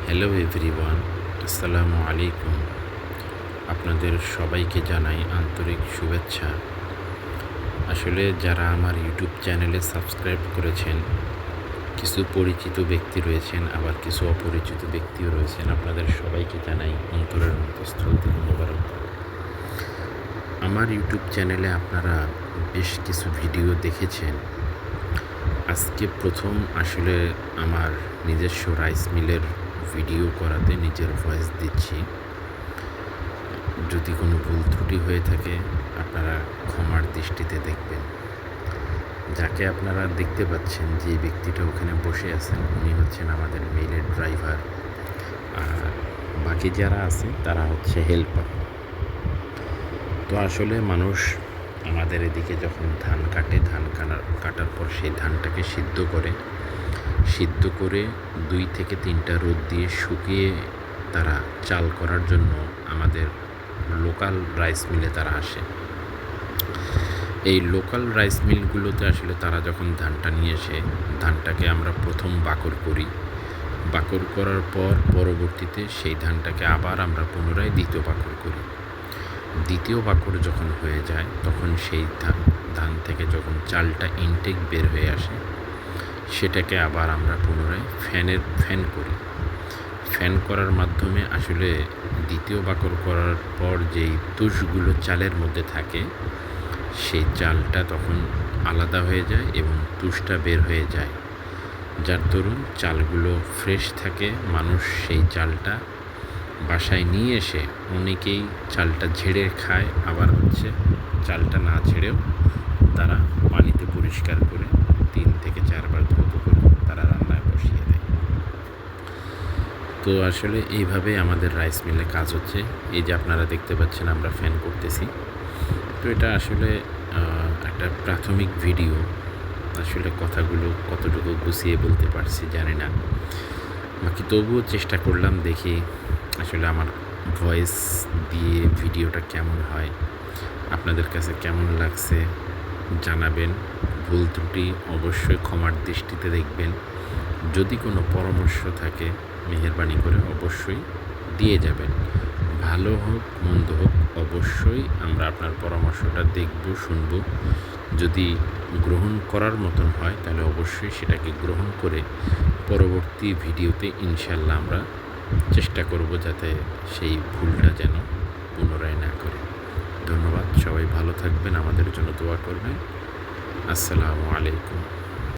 Hello everyone, আসসালামু আলাইকুম। আপনাদের সবাইকে জানাই আন্তরিক শুভেচ্ছা। আসলে যারা আমার ইউটিউব চ্যানেলে সাবস্ক্রাইব করেছেন, কিছু পরিচিত ব্যক্তি রয়েছেন, আবার কিছু অপরিচিত ব্যক্তিও রয়েছেন। আপনাদের সবাইকে জানাই অন্তরের অন্তঃস্থল থেকে মোবারকবাদ। আমার ইউটিউব চ্যানেলে আপনারা বেশ কিছু ভিডিও দেখেছেন। আজকে প্রথম আসলে আমার নিজস্ব রাইস মিলের ভিডিও করাতে নিজের ভয়েস দিচ্ছি। যদি কোনো ভুল ত্রুটি হয়ে থাকে আপনারা ক্ষমার দৃষ্টিতে দেখবেন। যাকে আপনারা দেখতে পাচ্ছেন, যে ব্যক্তিটা ওখানে বসে আছেন, উনি হচ্ছেন আমাদের মিলের ড্রাইভার, আর বাকি যারা আছে তারা হচ্ছে হেল্পার। তো আসলে মানুষ আমাদের এদিকে যখন ধান কাটে, ধান কাটার পর সেই ধানটাকে সিদ্ধ করে 2 থেকে 3টা রোদ দিয়ে শুকিয়ে তারা চাল করার জন্য আমাদের লোকাল রাইস মিলে তারা আসে। এই লোকাল রাইস মিলগুলোতে আসলে তারা যখন ধানটা নিয়ে এসে, ধানটাকে আমরা প্রথম বাকর করি। বাকর করার পর পরবর্তীতে সেই ধানটাকে আবার আমরা পুনরায় দ্বিতীয় বাকর করি। দ্বিতীয় বাকর যখন হয়ে যায়, তখন সেই ধান থেকে যখন চালটা ইনটেক বের হয়ে আসে, সেটাকে আবার আমরা পুনরায় ফ্যান করি। ফ্যান করার মাধ্যমে আসলে দ্বিতীয় বাকর করার পর যেই তুষগুলো চালের মধ্যে থাকে, সেই চালটা তখন আলাদা হয়ে যায় এবং তুষটা বের হয়ে যায়, যার দরুন চালগুলো ফ্রেশ থাকে। মানুষ সেই চালটা বাসায় নিয়ে এসে অনেকেই চালটা ঝেড়ে খায়, আবার হচ্ছে চালটা না ঝেড়েও তারা পানিতে পরিষ্কার করে 3 থেকে 4 বার ধৌত করে তারা রান্নায় বসিয়ে দেয়। তো আসলে এইভাবে আমাদের রাইস মিলে কাজ হচ্ছে। এই যে আপনারা দেখতে পাচ্ছেন আমরা ফ্যান করতেছি। তো এটা আসলে একটা প্রাথমিক ভিডিও। আসলে কথাগুলো কতটুকু গুছিয়ে বলতে পারছি জানি না, বাকি তবুও চেষ্টা করলাম, দেখি আসলে আমার ভয়েস দিয়ে ভিডিওটা কেমন হয়, আপনাদের কাছে কেমন লাগছে জানাবেন। ভুল ত্রুটি অবশ্যই ক্ষমার দৃষ্টিতে দেখবেন। যদি কোনো পরামর্শ থাকে মেহেরবানি করে অবশ্যই দিয়ে যাবেন। ভালো হোক মন্দ হোক, অবশ্যই আমরা আপনার পরামর্শটা দেখব, শুনব। যদি গ্রহণ করার মতন হয় তাহলে অবশ্যই সেটাকে গ্রহণ করে পরবর্তী ভিডিওতে ইনশাল্লাহ আমরা চেষ্টা করব যাতে সেই ভুলটা যেন পুনরায় না করে। ধন্যবাদ, সবাই ভালো থাকবেন, আমাদের জন্য দোয়া করবেন। আসসালামু আলাইকুম।